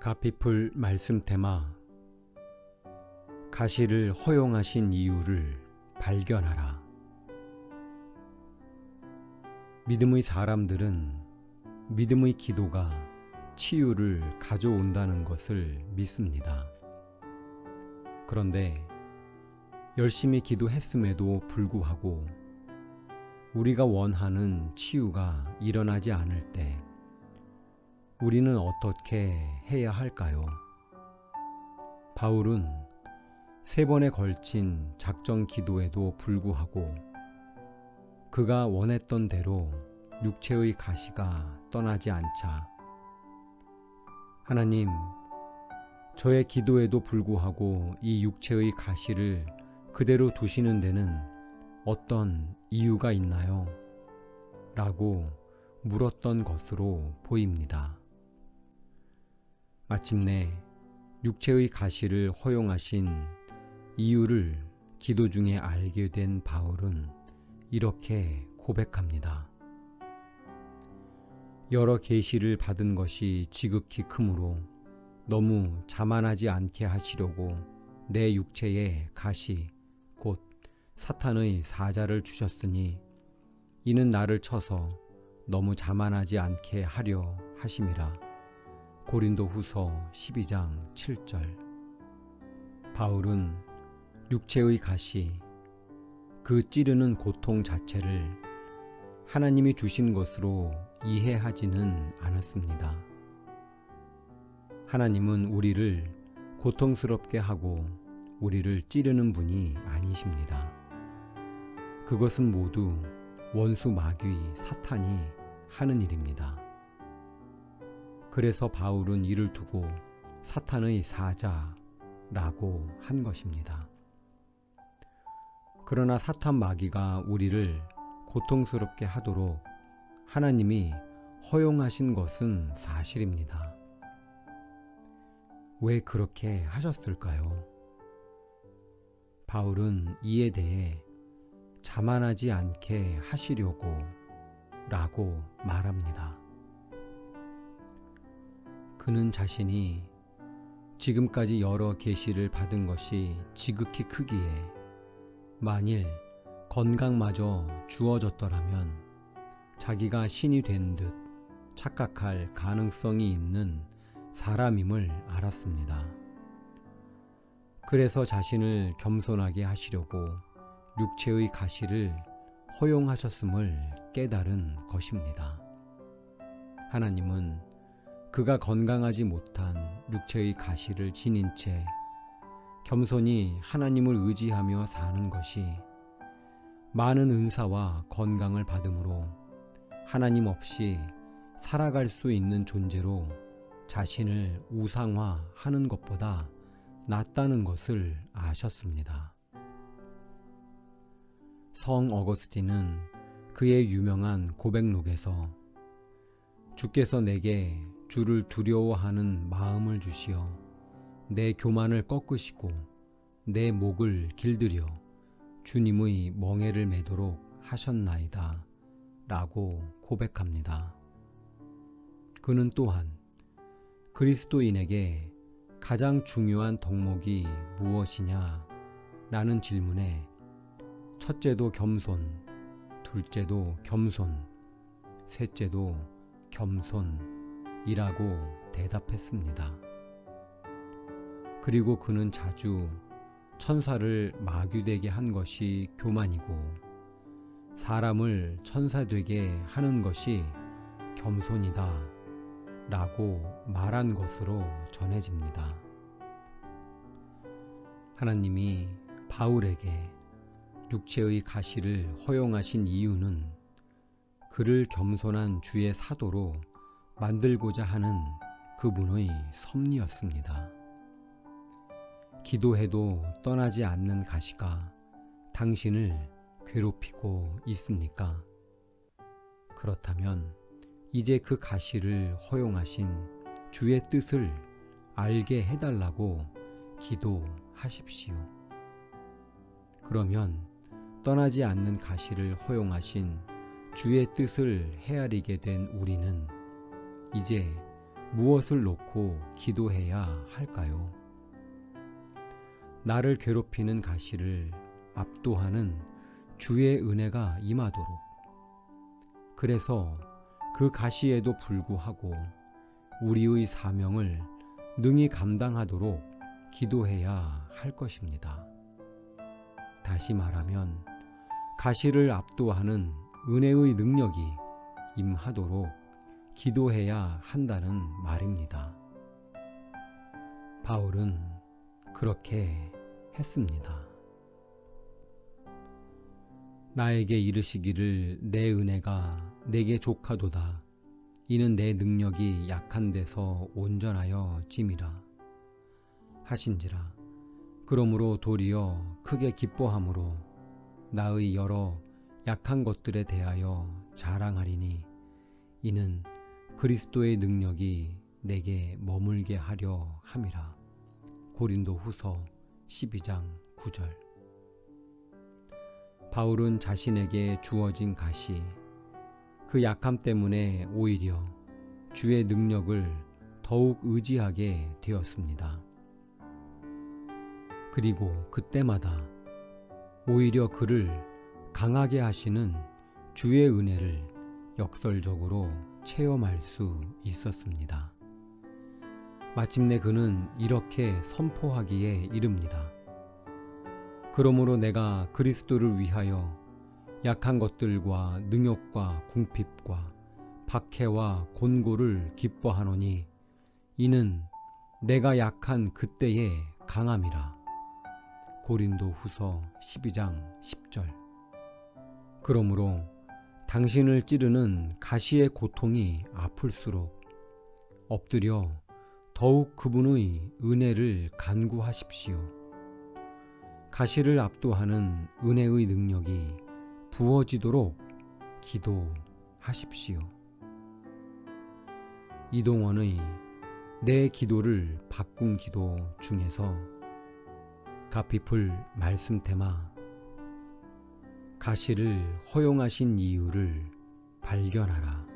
가피풀 말씀 테마 가시를 허용하신 이유를 발견하라. 믿음의 사람들은 믿음의 기도가 치유를 가져온다는 것을 믿습니다. 그런데 열심히 기도했음에도 불구하고 우리가 원하는 치유가 일어나지 않을 때 우리는 어떻게 해야 할까요? 바울은 3번에 걸친 작정 기도에도 불구하고 그가 원했던 대로 육체의 가시가 떠나지 않자 하나님, 저의 기도에도 불구하고 이 육체의 가시를 그대로 두시는 데는 어떤 이유가 있나요? 라고 물었던 것으로 보입니다. 마침내 육체의 가시를 허용하신 이유를 기도 중에 알게 된 바울은 이렇게 고백합니다. 여러 계시를 받은 것이 지극히 크므로 너무 자만하지 않게 하시려고 내 육체에 가시 곧 사탄의 사자를 주셨으니 이는 나를 쳐서 너무 자만하지 않게 하려 하심이라. 고린도후서 12장 7절. 바울은 육체의 가시, 그 찌르는 고통 자체를 하나님이 주신 것으로 이해하지는 않았습니다. 하나님은 우리를 고통스럽게 하고 우리를 찌르는 분이 아니십니다. 그것은 모두 원수 마귀 사탄이 하는 일입니다. 그래서 바울은 이를 두고 사탄의 사자라고 한 것입니다. 그러나 사탄 마귀가 우리를 고통스럽게 하도록 하나님이 허용하신 것은 사실입니다. 왜 그렇게 하셨을까요? 바울은 이에 대해 자만하지 않게 하시려고 라고 말합니다. 그는 자신이 지금까지 여러 계시를 받은 것이 지극히 크기에 만일 건강마저 주어졌더라면 자기가 신이 된 듯 착각할 가능성이 있는 사람임을 알았습니다. 그래서 자신을 겸손하게 하시려고 육체의 가시를 허용하셨음을 깨달은 것입니다. 하나님은 그가 건강하지 못한 육체의 가시를 지닌 채 겸손히 하나님을 의지하며 사는 것이 많은 은사와 건강을 받음으로 하나님 없이 살아갈 수 있는 존재로 자신을 우상화하는 것보다 낫다는 것을 아셨습니다. 성 어거스틴은 그의 유명한 고백록에서 주께서 내게 주를 두려워하는 마음을 주시어 내 교만을 꺾으시고 내 목을 길들여 주님의 멍에를 매도록 하셨나이다 라고 고백합니다. 그는 또한 그리스도인에게 가장 중요한 덕목이 무엇이냐 라는 질문에 첫째도 겸손, 둘째도 겸손, 셋째도 겸손이라고 대답했습니다. 그리고 그는 자주 천사를 마귀되게 한 것이 교만이고 사람을 천사되게 하는 것이 겸손이다 라고 말한 것으로 전해집니다. 하나님이 바울에게 육체의 가시를 허용하신 이유는 그를 겸손한 주의 사도로 만들고자 하는 그분의 섭리였습니다. 기도해도 떠나지 않는 가시가 당신을 괴롭히고 있습니까? 그렇다면 이제 그 가시를 허용하신 주의 뜻을 알게 해달라고 기도하십시오. 그러면 떠나지 않는 가시를 허용하신 주의 뜻을 헤아리게 된 우리는 이제 무엇을 놓고 기도해야 할까요? 나를 괴롭히는 가시를 압도하는 주의 은혜가 임하도록, 그래서 그 가시에도 불구하고 우리의 사명을 능히 감당하도록 기도해야 할 것입니다. 다시 말하면 가시를 압도하는 은혜의 능력이 임하도록 기도해야 한다는 말입니다. 바울은 그렇게 했습니다. 나에게 이르시기를 내 은혜가 내게 족하도다. 이는 내 능력이 약한 데서 온전하여 짐이라 하신지라. 그러므로 도리어 크게 기뻐함으로 나의 여러 약한 것들에 대하여 자랑하리니 이는 그리스도의 능력이 내게 머물게 하려 함이라. 고린도후서 12장 9절. 바울은 자신에게 주어진 가시, 그 약함 때문에 오히려 주의 능력을 더욱 의지하게 되었습니다. 그리고 그때마다 오히려 그를 강하게 하시는 주의 은혜를 역설적으로 체험할 수 있었습니다. 마침내 그는 이렇게 선포하기에 이릅니다. 그러므로 내가 그리스도를 위하여 약한 것들과 능욕과 궁핍과 박해와 곤고를 기뻐하노니 이는 내가 약한 그때의 강함이라. 고린도후서 12장 10절. 그러므로 당신을 찌르는 가시의 고통이 아플수록 엎드려 더욱 그분의 은혜를 간구하십시오. 가시를 압도하는 은혜의 능력이 부어지도록 기도하십시오. 이동원의 내 기도를 바꾼 기도 중에서 가피풀 말씀 테마 가시를 허용하신 이유를 발견하라.